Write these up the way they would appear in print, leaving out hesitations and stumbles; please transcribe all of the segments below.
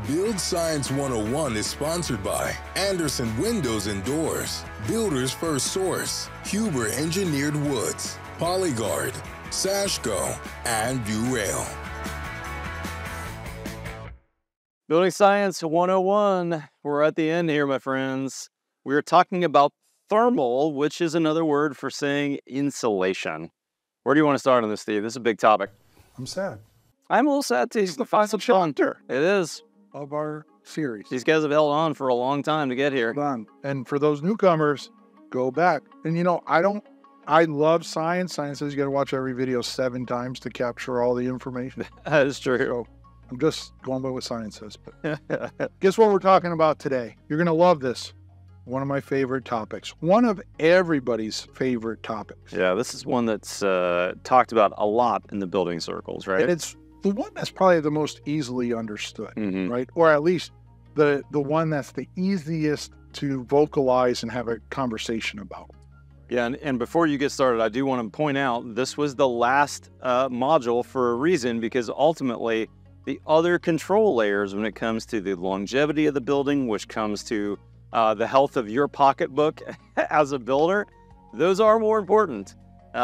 Build Science 101 is sponsored by Anderson Windows and Doors, Builders FirstSource, Huber Engineered Woods, Polyguard, Sashco, and Durail. Building Science 101. We're at the end here, my friends. We're talking about thermal, which is another word for saying insulation. Where do you want to start on this, Steve? This is a big topic. I'm sad. I'm a little sad too. It's the final chapter It is. of our series. These guys have held on for a long time to get here. Hold on. And for those newcomers, go back. And I love science. Science says you got to watch every video 7 times to capture all the information. That is true. So I'm just going by what science says. But guess what we're talking about today? You're going to love this. One of my favorite topics. One of everybody's favorite topics. Yeah, this is one that's talked about a lot in the building circles, right? And it's the one that's probably the most easily understood, Mhm. right? Or at least the one that's the easiest to vocalize and have a conversation about. Yeah, and before you get started, I do want to point out this was the last module for a reason, because ultimately the other control layers when it comes to the longevity of the building, which comes to the health of your pocketbook as a builder, those are more important.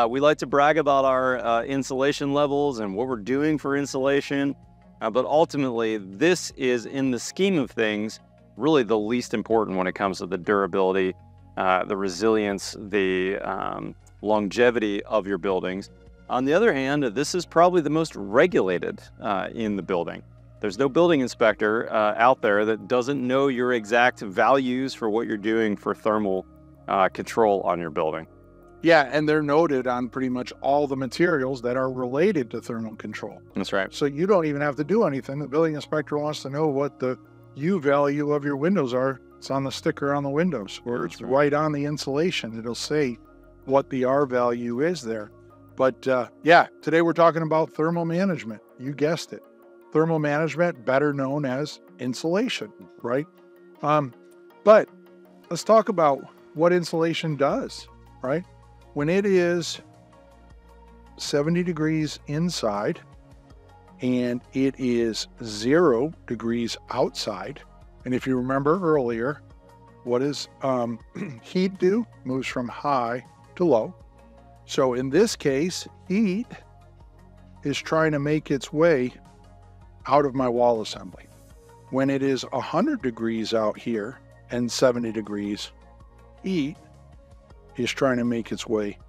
We like to brag about our insulation levels and what we're doing for insulation, but ultimately this is, in the scheme of things, really the least important when it comes to the durability, the resilience, the longevity of your buildings. On the other hand, this is probably the most regulated in the building. There's no building inspector out there that doesn't know your exact values for what you're doing for thermal control on your building. Yeah, and they're noted on pretty much all the materials that are related to thermal control. That's right. So you don't even have to do anything. The building inspector wants to know what the U value of your windows are. It's on the sticker on the windows, or it's right on the insulation. It'll say what the R value is there. But yeah, today we're talking about thermal management. You guessed it. Thermal management, better known as insulation, right? But let's talk about what insulation does, right? When it is 70 degrees inside and it is 0 degrees outside, and if you remember earlier, what does heat do? Moves from high to low. So in this case, heat is trying to make its way out of my wall assembly. When it is 100 degrees out here and 70 degrees, heat is trying to make its way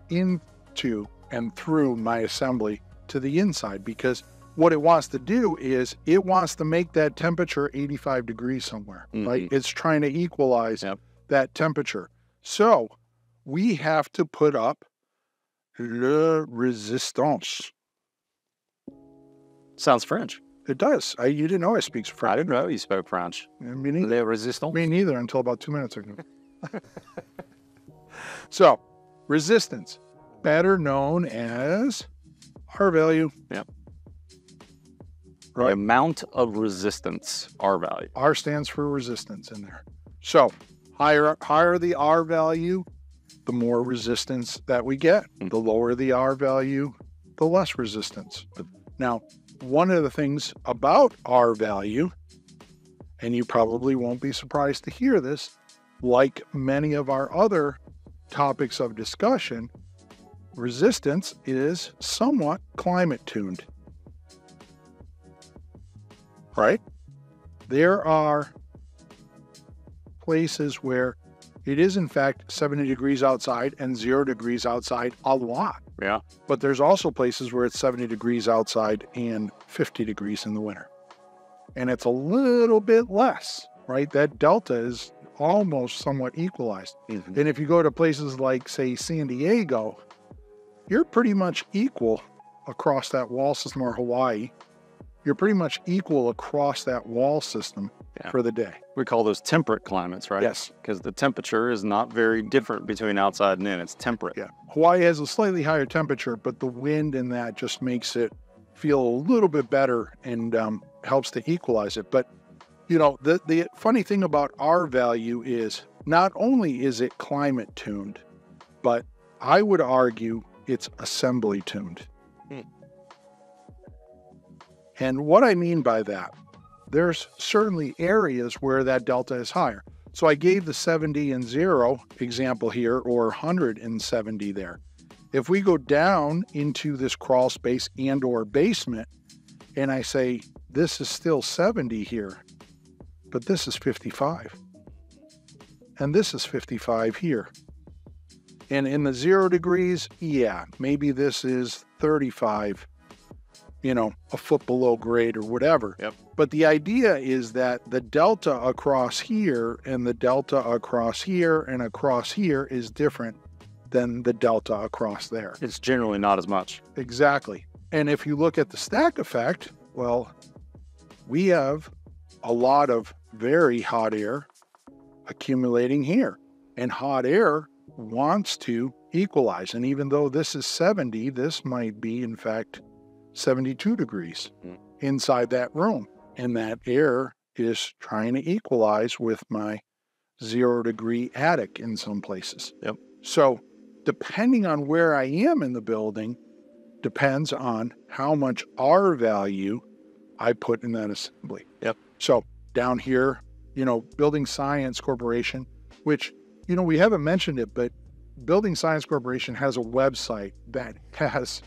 into and through my assembly to the inside, because what it wants to do is it wants to make that temperature 85 degrees somewhere, right? It's trying to equalize that temperature. So we have to put up le resistance. Sounds French. It does. You didn't know I speak French. I didn't know you spoke French. Me neither. Le resistance. Me neither until about 2 minutes ago. So, resistance, better known as R value. Yep. Right. The amount of resistance, R value. R stands for resistance in there. So, higher the R value, the more resistance that we get. The lower the R value, the less resistance. Now, one of the things about R value, and you probably won't be surprised to hear this, like many of our other topics of discussion, resistance is somewhat climate tuned. Right? There are places where it is in fact 70 degrees outside and 0 degrees outside a lot. Yeah. But there's also places where it's 70 degrees outside and 50 degrees in the winter. And it's a little bit less, right? That delta is almost somewhat equalized. And if you go to places like, say, San Diego, you're pretty much equal across that wall system, or Hawaii. You're pretty much equal across that wall system for the day. We call those temperate climates, right? Yes. Because the temperature is not very different between outside and in. It's temperate. Yeah. Hawaii has a slightly higher temperature, but the wind in that just makes it feel a little bit better and helps to equalize it. But, you know, the funny thing about R value is not only is it climate tuned, but I would argue it's assembly tuned. And what I mean by that there's certainly areas where that delta is higher. So I gave the 70 and 0 example here, or 170 there. If we go down into this crawl space and or basement, and I say, this is still 70 here, but this is 55. And this is 55 here. And in the 0 degrees, yeah, maybe this is 35, a foot below grade or whatever. Yep. But the idea is that the delta across here and the delta across here and across here is different than the delta across there. It's generally not as much. Exactly. And if you look at the stack effect, well, we have a lot of very hot air accumulating here. And hot air wants to equalize. And even though this is 70, this might be, in fact, 72 degrees inside that room. And that air is trying to equalize with my 0 degree attic in some places. Yep. So depending on where I am in the building, depends on how much R value I put in that assembly. Yep. So down here, Building Science Corporation, which, we haven't mentioned it, but Building Science Corporation has a website that has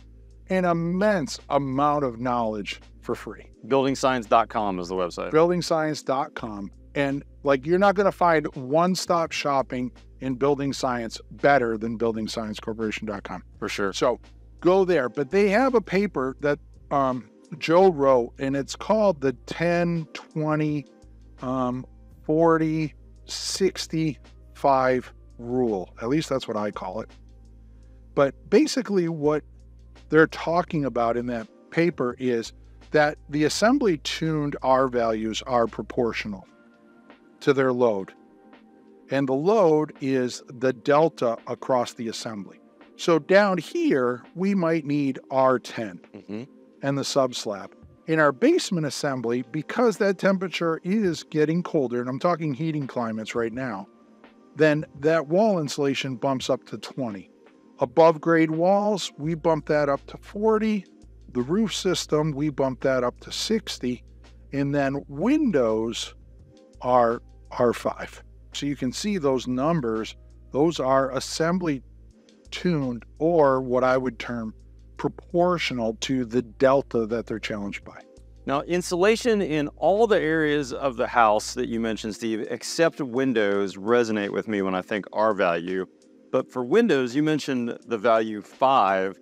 an immense amount of knowledge for free. Buildingscience.com is the website. Buildingscience.com. And you're not going to find one-stop shopping in building science better than buildingsciencecorporation.com. For sure. So go there. But they have a paper that Joe wrote, and it's called the 10, 20, 40, 65 rule. At least that's what I call it. But basically what they're talking about in that paper is that the assembly tuned R values are proportional to their load. And the load is the delta across the assembly. So down here, we might need R10 and the subslab. In our basement assembly, because that temperature is getting colder, and I'm talking heating climates right now, then that wall insulation bumps up to 20. Above grade walls, we bump that up to 40. The roof system, we bump that up to 60. And then windows are R5. So you can see those numbers. Those are assembly tuned, or what I would term proportional to the delta that they're challenged by. Now, insulation in all the areas of the house that you mentioned, Steve, except windows, resonate with me when I think R value. But for windows, you mentioned the value 5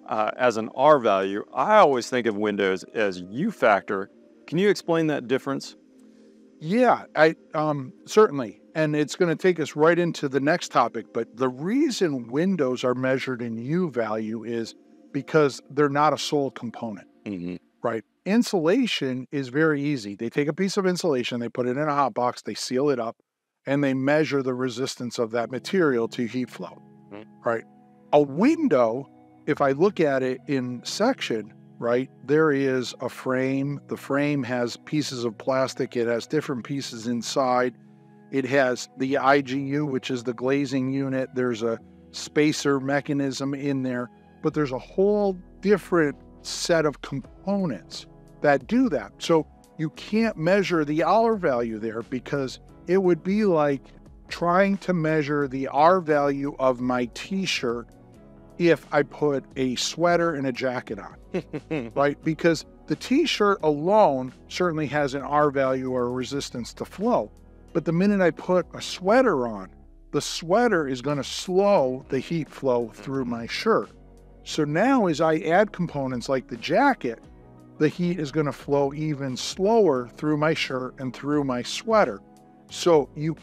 as an R value. I always think of windows as U factor. Can you explain that difference? Yeah, I certainly. And it's going to take us right into the next topic. But the reason windows are measured in U value is because they're not a sole component, right? Insulation is very easy. They take a piece of insulation, they put it in a hot box, they seal it up, and they measure the resistance of that material to heat flow, right? A window, if I look at it in section, right, there is a frame. The frame has pieces of plastic. It has different pieces inside. It has the IGU, which is the glazing unit. There's a spacer mechanism in there, but there's a whole different set of components that do that. So you can't measure the R value there, because it would be like trying to measure the R value of my t-shirt if I put a sweater and a jacket on, right? Because the t-shirt alone certainly has an R value or a resistance to flow. But the minute I put a sweater on, the sweater is going to slow the heat flow through my shirt. So now as I add components like the jacket, the heat is going to flow even slower through my shirt and through my sweater. So you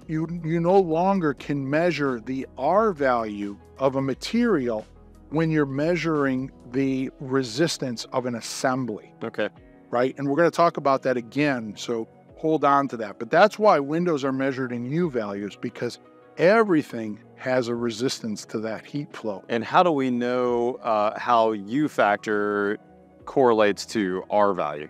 no longer can measure the R value of a material when you're measuring the resistance of an assembly. Okay. Right? And we're going to talk about that again, so hold on to that. But that's why windows are measured in U values, because everything has a resistance to that heat flow. And how do we know how U factor correlates to R value?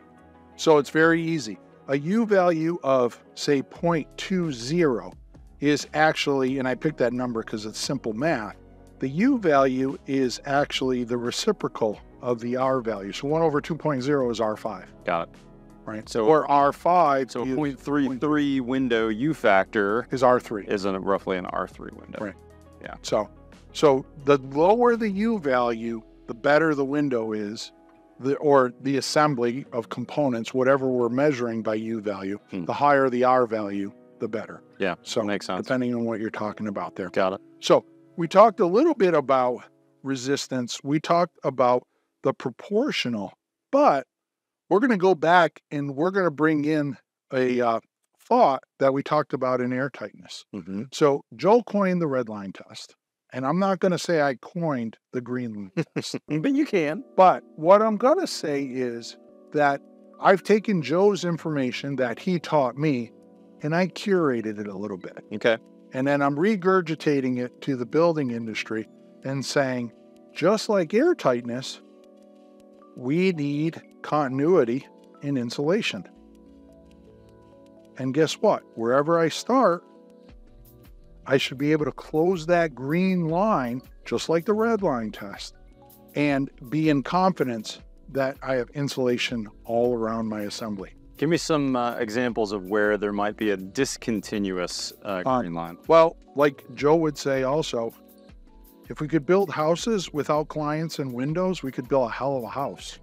So it's very easy. A U value of, say, 0.20 is actually, and I picked that number because it's simple math, the U value is actually the reciprocal of the R value. So 1 over 2.0 is R5. Got it. right? So, Or R5 so a is 0.33 window U factor is R3. is roughly an R3 window. Right. Yeah. So the lower the U value, the better the window is, or the assembly of components, whatever we're measuring by U value. The higher the R value, the better. Yeah, So makes sense. Depending on what you're talking about there. Got it. So we talked a little bit about resistance. We talked about the proportional, but we're going to go back and we're going to bring in a thought that we talked about in air tightness. So Joe coined the red line test, and I'm not going to say I coined the green line test. But you can. But what I'm going to say is that I've taken Joe's information that he taught me and I curated it a little bit. Okay. And then I'm regurgitating it to the building industry and saying, just like air tightness, we need continuity in insulation. And guess what? Wherever I start, I should be able to close that green line, just like the red line test, and be in confidence that I have insulation all around my assembly. Give me some examples of where there might be a discontinuous green line. Well, like Joe would say also, if we could build houses without clients and windows, we could build a hell of a house.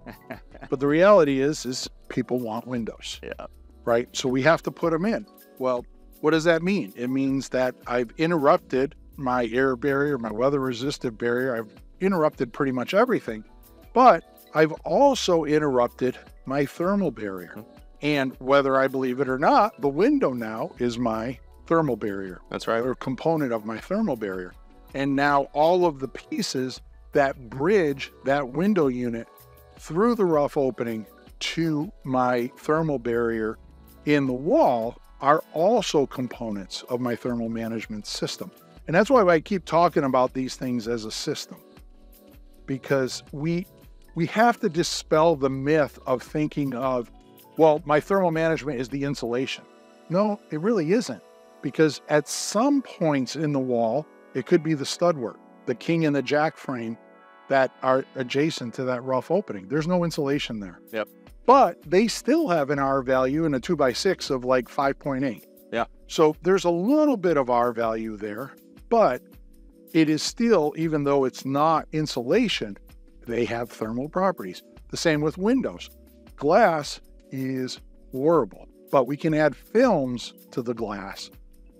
But the reality is people want windows. Yeah. Right? So we have to put them in. Well, what does that mean? It means that I've interrupted my air barrier, my weather resistive barrier. I've interrupted pretty much everything, but I've also interrupted my thermal barrier. And whether I believe it or not, the window now is my thermal barrier. That's right. Or component of my thermal barrier. And now all of the pieces that bridge that window unit through the rough opening to my thermal barrier in the wall are also components of my thermal management system. And that's why I keep talking about these things as a system, because we have to dispel the myth of thinking of, well, my thermal management is the insulation. No, it really isn't, because at some points in the wall, it could be the stud work, the king and the jack frame that are adjacent to that rough opening. There's no insulation there. Yep. But they still have an R value in a 2x6 of like 5.8. Yeah. So there's a little bit of R value there, but it is still, even though it's not insulation, they have thermal properties. The same with windows. Glass is horrible, but we can add films to the glass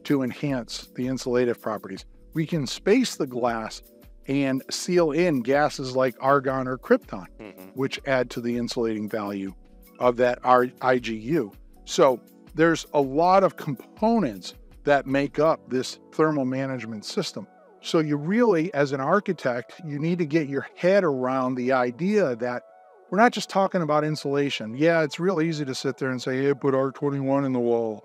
to enhance the insulative properties. We can space the glass and seal in gases like argon or krypton, which add to the insulating value of that IGU. So there's a lot of components that make up this thermal management system. So you really, as an architect, you need to get your head around the idea that we're not just talking about insulation. Yeah, it's real easy to sit there and say, hey, put R21 in the wall.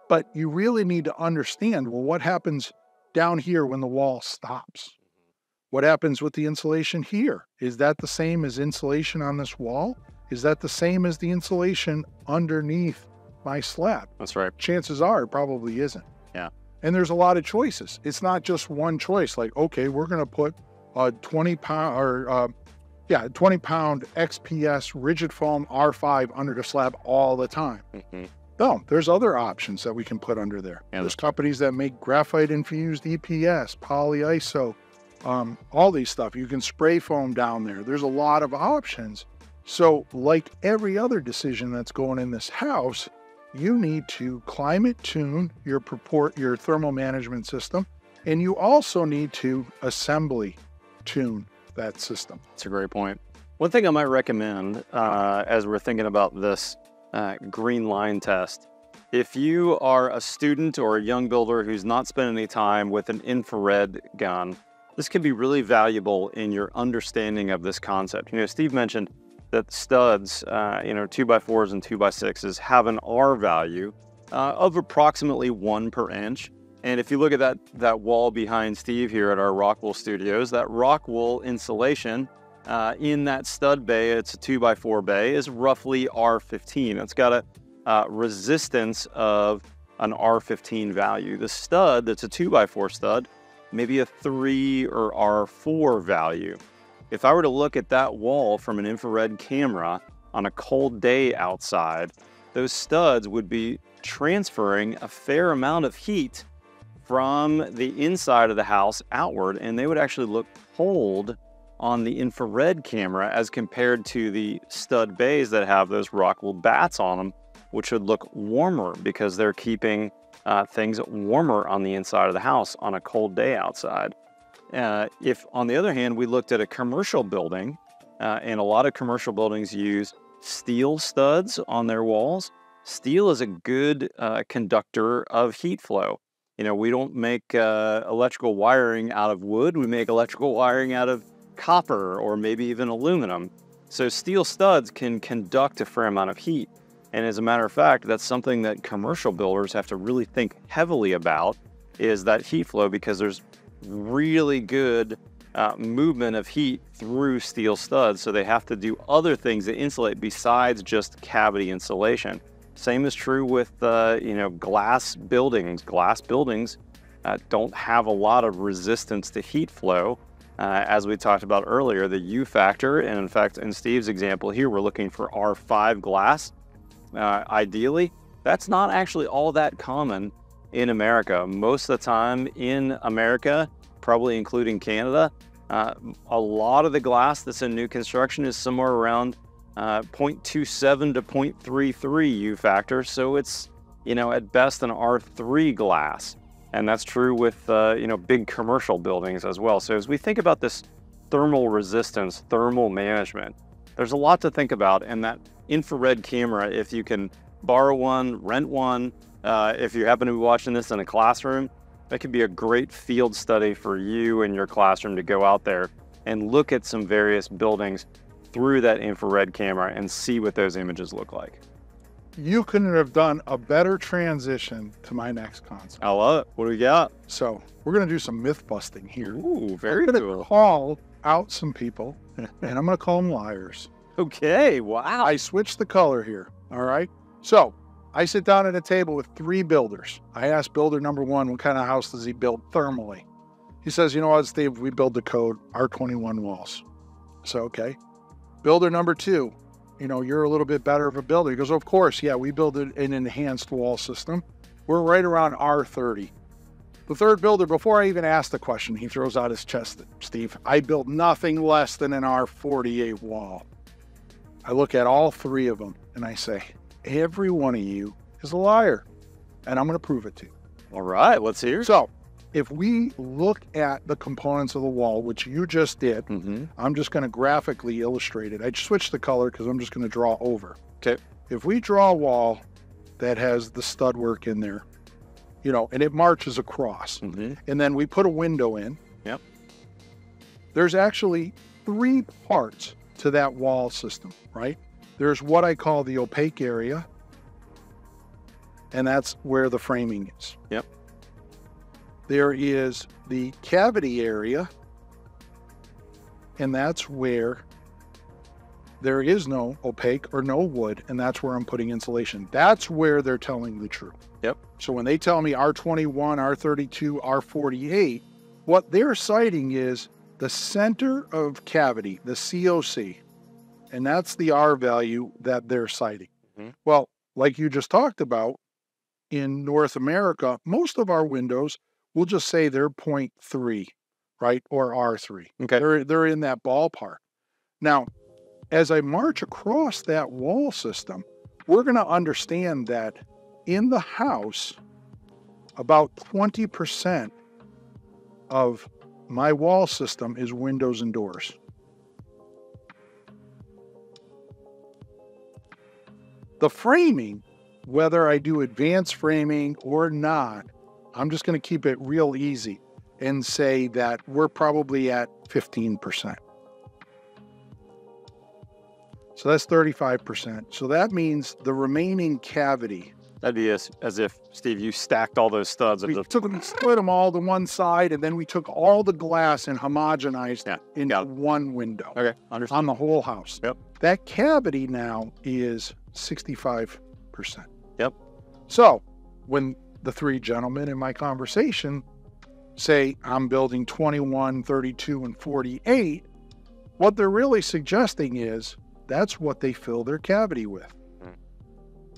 But you really need to understand, well, what happens down here when the wall stops? What happens with the insulation here? Is that the same as insulation on this wall? Is that the same as the insulation underneath my slab? That's right. Chances are it probably isn't. Yeah. And there's a lot of choices. It's not just one choice. Like, okay, we're going to put a 20-pound XPS rigid foam R5 under the slab all the time. No, there's other options that we can put under there. Yeah, there's companies that make graphite infused EPS, polyiso, all these stuff. You can spray foam down there. There's a lot of options. So like every other decision that's going in this house, you need to climate tune your thermal management system, and you also need to assembly tune that system. That's a great point. One thing I might recommend as we're thinking about this green line test, if you are a student or a young builder who's not spending any time with an infrared gun, this can be really valuable in your understanding of this concept. You know, Steve mentioned that studs, 2x4s and 2x6s have an R value of approximately 1 per inch. And if you look at that wall behind Steve here at our Rockwool studios, that Rockwool insulation in that stud bay, it's a 2x4 bay, is roughly R15. It's got a resistance of an R15 value. The stud, that's a 2x4 stud, maybe a 3 or R4 value. If I were to look at that wall from an infrared camera, on a cold day outside, those studs would be transferring a fair amount of heat from the inside of the house outward, and they would actually look cold on the infrared camera as compared to the stud bays that have those rockwool bats on them, which would look warmer because they're keeping things warmer on the inside of the house on a cold day outside. If, on the other hand, we looked at a commercial building, and a lot of commercial buildings use steel studs on their walls. Steel is a good conductor of heat flow. You know, we don't make electrical wiring out of wood. We make electrical wiring out of copper or maybe even aluminum. So steel studs can conduct a fair amount of heat. And as a matter of fact, that's something that commercial builders have to really think heavily about, is that heat flow, because there's really good movement of heat through steel studs. So they have to do other things to insulate besides just cavity insulation. Same is true with, you know, glass buildings. Glass buildings don't have a lot of resistance to heat flow. As we talked about earlier, the U factor, and in fact, in Steve's example here, we're looking for R5 glass. Ideally, that's not actually all that common in America. Most of the time in America, probably including Canada, a lot of the glass that's in new construction is somewhere around 0.27 to 0.33 U factor. So it's, you know, at best an R3 glass. And that's true with, you know, big commercial buildings as well. So as we think about this thermal resistance, thermal management, there's a lot to think about. And that infrared camera, if you can borrow one, rent one, if you happen to be watching this in a classroom, that could be a great field study for you and your classroom to go out there and look at some various buildings through that infrared camera and see what those images look like. You couldn't have done a better transition to my next concept. I love it. What do we got? So we're going to do some myth busting here. Ooh, very I'm cool. going to call out some people, and I'm going to call them liars. Okay, wow. I switched the color here, all right? So I sit down at a table with 3 builders. I ask builder number 1, what kind of house does he build thermally? He says, you know what, Steve, we build the code R21 walls. So, okay. Builder number 2, you know, you're a little bit better of a builder. He goes, of course, yeah, we build an enhanced wall system. We're right around R30. The third builder, before I even ask the question, he throws out his chest, Steve, I built nothing less than an R48 wall. I look at all 3 of them and I say, every one of you is a liar, and I'm going to prove it to you. All right, let's hear. So if we look at the components of the wall, which you just did, I'm just going to graphically illustrate it. I switched the color because I'm just going to draw over. Okay. If we draw a wall that has the stud work in there, you know, and it marches across, and then we put a window in. Yep. There's actually 3 parts to that wall system, right? There's what I call the opaque area, and that's where the framing is. Yep. There is the cavity area, and that's where there is no opaque or no wood, and that's where I'm putting insulation. That's where they're telling the truth. Yep. So when they tell me R21, R32, R48, what they're citing is the center of cavity, the COC, and that's the R value that they're citing. Well, like you just talked about, in North America, most of our windows will just say they're 0.3, right? Or R3. Okay. They're in that ballpark. Now, as I march across that wall system, we're going to understand that in the house, about 20% of my wall system is windows and doors. The framing, whether I do advanced framing or not, I'm just going to keep it real easy and say that we're probably at 15%. So that's 35%. So that means the remaining cavity. That'd be as if, Steve, you stacked all those studs. We took them, split them all to one side, and then we took all the glass and homogenized into one window. Okay, understood. On the whole house. Yep. That cavity now is 65%. Yep. So when the 3 gentlemen in my conversation say I'm building 21, 32, and 48, what they're really suggesting is That's what they fill their cavity with.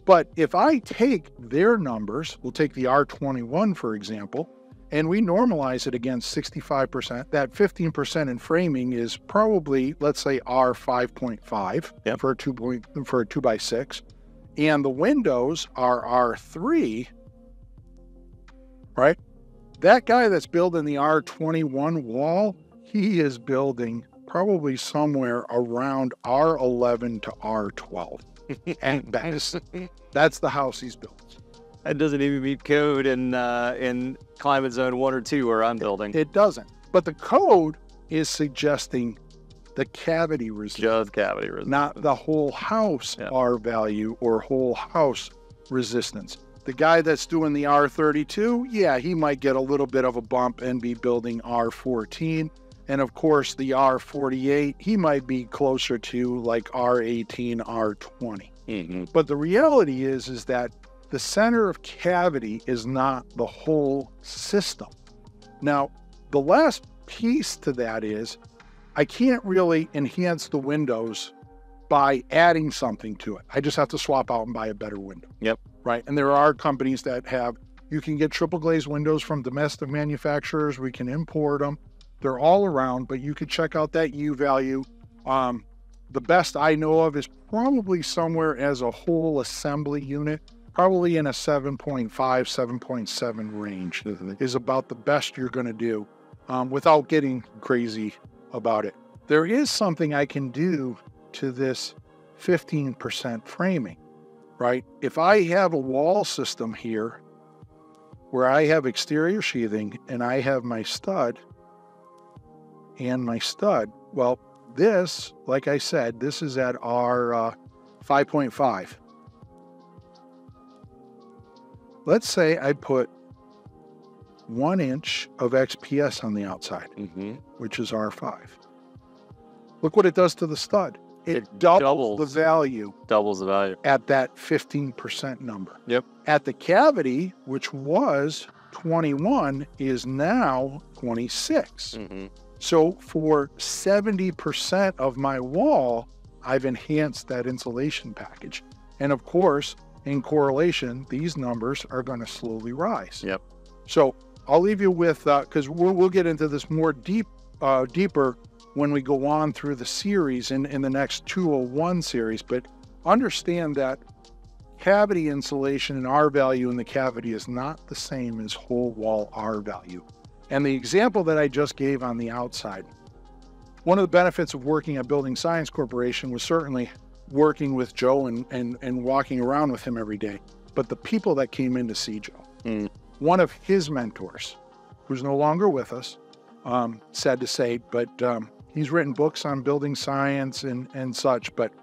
But if I take their numbers, we'll take the R21, for example, and we normalize it against 65%, that 15% in framing is probably, let's say, R5.5 for a 2x6. And the windows are R3, right? That guy that's building the R21 wall, he is building probably somewhere around R11 to R12 at best. That's the house he's built. That doesn't even meet code in climate zone 1 or 2 where I'm building. It doesn't. But the code is suggesting the cavity resistance. Just cavity resistance. Not the whole house R value or whole house resistance. The guy that's doing the R32, yeah, he might get a little bit of a bump and be building R14. And of course, the R48, he might be closer to like R18, R20. Mm-hmm. But the reality is that the center of cavity is not the whole system. Now, the last piece to that is I can't really enhance the windows by adding something to it. I just have to swap out and buy a better window. Yep. Right. And there are companies that have, you can get triple glazed windows from domestic manufacturers. We can import them. They're all around, but you could check out that U value. The best I know of is probably somewhere as a whole assembly unit, probably in a 7.5, 7.7 range is about the best you're going to do without getting crazy about it. There is something I can do to this 15% framing, right? If I have a wall system here where I have exterior sheathing and I have my stud and my stud, well, this, like I said, this is at our 5.5. Let's say I put 1 inch of XPS on the outside, which is R5. Look what it does to the stud. It doubles the value. Doubles the value. At that 15% number. Yep. At the cavity, which was 21, is now 26. So for 70% of my wall, I've enhanced that insulation package. And of course, in correlation, these numbers are going to slowly rise. Yep. So I'll leave you with, because we'll get into this more deeper when we go on through the series in the next 201 series, but understand that cavity insulation and R value in the cavity is not the same as whole wall R value. And the example that I just gave on the outside, one of the benefits of working at Building Science Corporation was certainly working with Joe and walking around with him every day. But the people that came in to see Joe, one of his mentors, who's no longer with us, sad to say, but he's written books on building science and such. But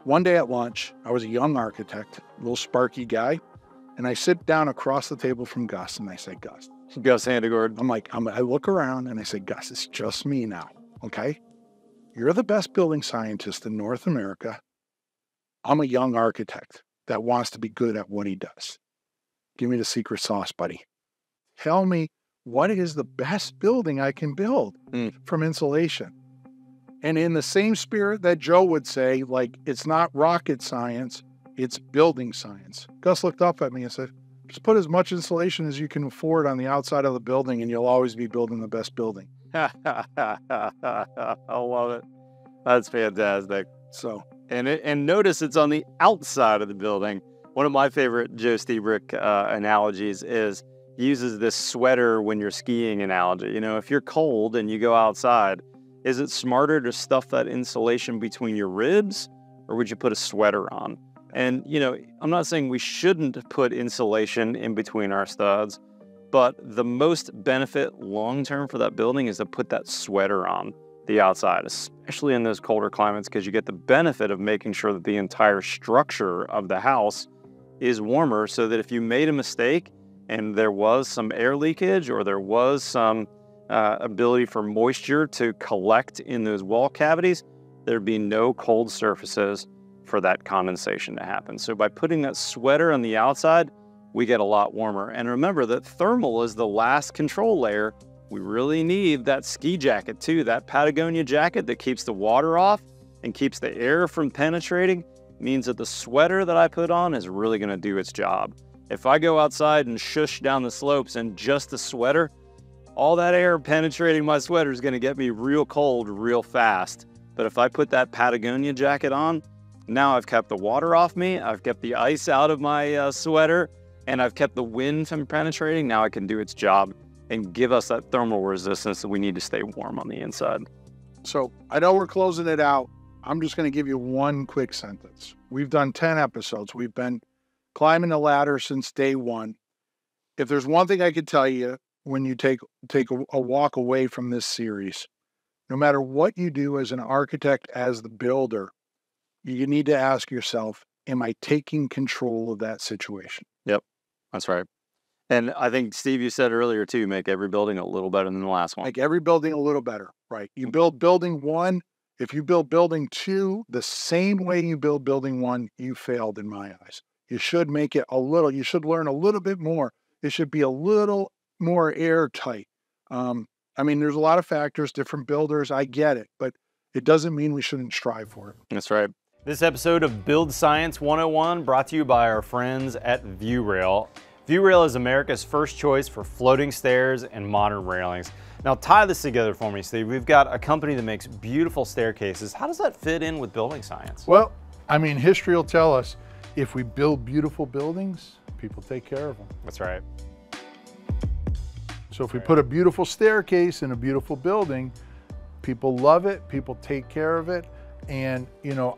one day at lunch, I was a young architect, a little sparky guy, and I sit down across the table from Gus and I say, Gus Handegard. I look around and I say, Gus, it's just me now, okay? You're the best building scientist in North America. I'm a young architect that wants to be good at what he does. Give me the secret sauce, buddy. Tell me, what is the best building I can build from insulation? And in the same spirit that Joe would say, like, it's not rocket science, it's building science. Gus looked up at me and said, just put as much insulation as you can afford on the outside of the building and you'll always be building the best building. I love it. That's fantastic. So, and notice it's on the outside of the building. One of my favorite Joe Stebrick analogies is he uses this sweater when you're skiing analogy. You know, if you're cold and you go outside, is it smarter to stuff that insulation between your ribs or would you put a sweater on? And, you know, I'm not saying we shouldn't put insulation in between our studs, but the most benefit long-term for that building is to put that sweater on the outside, especially in those colder climates, because you get the benefit of making sure that the entire structure of the house is warmer so that if you made a mistake and there was some air leakage or there was some ability for moisture to collect in those wall cavities, there'd be no cold surfaces for that condensation to happen. So by putting that sweater on the outside, we get a lot warmer. And remember that thermal is the last control layer. We really need that ski jacket too, that Patagonia jacket that keeps the water off. and keeps the air from penetrating means that the sweater that I put on is really going to do its job. If I go outside and shush down the slopes in just a sweater, all that air penetrating my sweater is going to get me real cold real fast. But if I put that Patagonia jacket on, now I've kept the water off me, I've kept the ice out of my sweater, and I've kept the wind from penetrating. Now it can do its job and give us that thermal resistance that we need to stay warm on the inside. So I know we're closing it out. I'm just going to give you one quick sentence. We've done 10 episodes. We've been climbing the ladder since day one. If there's one thing I could tell you when you take a walk away from this series, no matter what you do as an architect, as the builder, you need to ask yourself, am I taking control of that situation? Yep, that's right. And I think, Steve, you said earlier too, make every building a little better than the last one. Make every building a little better, right? You build building 1. If you build building 2, the same way you build building 1, you failed in my eyes. You should make it you should learn a little bit more. It should be a little more airtight. I mean, there's a lot of factors, different builders, I get it, but it doesn't mean we shouldn't strive for it. That's right. This episode of Build Science 101 brought to you by our friends at ViewRail. ViewRail is America's first choice for floating stairs and modern railings. Now tie this together for me, Steve. We've got a company that makes beautiful staircases. How does that fit in with building science? Well, I mean, history will tell us if we build beautiful buildings, people take care of them. That's right. So if we put a beautiful staircase in a beautiful building, people love it, people take care of it. And, you know,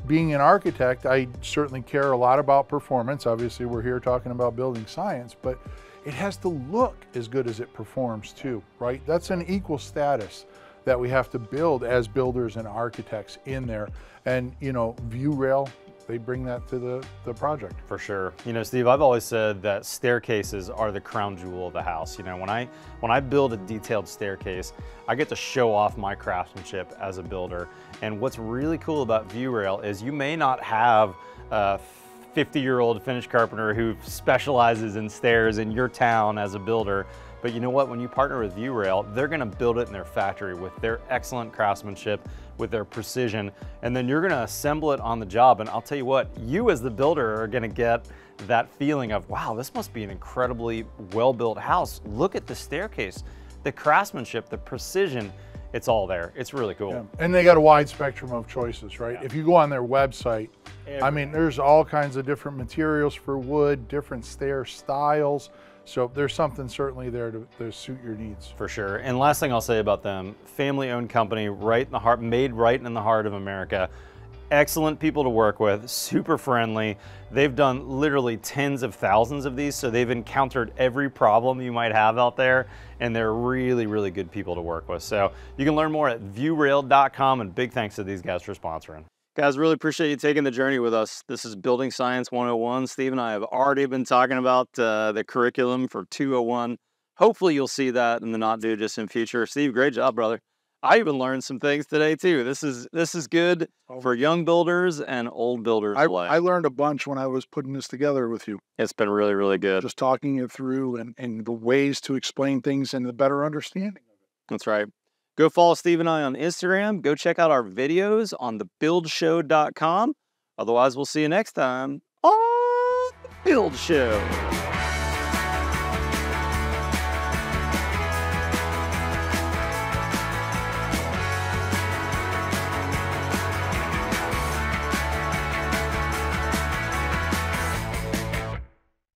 being an architect, I certainly care a lot about performance. Obviously, we're here talking about building science, but it has to look as good as it performs too, right? That's an equal status that we have to build as builders and architects in there. And, you know, ViewRail, they bring that to the project. For sure. You know, Steve, I've always said that staircases are the crown jewel of the house. You know, when I build a detailed staircase, I get to show off my craftsmanship as a builder. And what's really cool about ViewRail is you may not have a 50-year-old finish carpenter who specializes in stairs in your town as a builder. But you know what? When you partner with ViewRail, they're going to build it in their factory with their excellent craftsmanship, with their precision, and then you're going to assemble it on the job. And I'll tell you what, you as the builder are going to get that feeling of, wow, this must be an incredibly well-built house. Look at the staircase, the craftsmanship, the precision. It's all there. It's really cool. Yeah. And they got a wide spectrum of choices, right? Yeah. If you go on their website, I mean, there's all kinds of different materials for wood, different stair styles. So there's something certainly there to suit your needs. For sure. And last thing I'll say about them, family-owned company, right in the heart, made right in the heart of America. Excellent people to work with, super friendly. They've done literally tens of thousands of these, so they've encountered every problem you might have out there, and they're really, really good people to work with. So you can learn more at viewrail.com, and big thanks to these guys for sponsoring. Guys, really appreciate you taking the journey with us. This is Building Science 101. Steve and I have already been talking about the curriculum for 201. Hopefully you'll see that in the not too distant future. Steve, great job, brother. I even learned some things today too. This is good for young builders and old builders alike. I learned a bunch when I was putting this together with you. It's been really, really good. Just talking it through and the ways to explain things and the better understanding of it. That's right. Go follow Steve and I on Instagram. Go check out our videos on thebuildshow.com. Otherwise, we'll see you next time on The Build Show.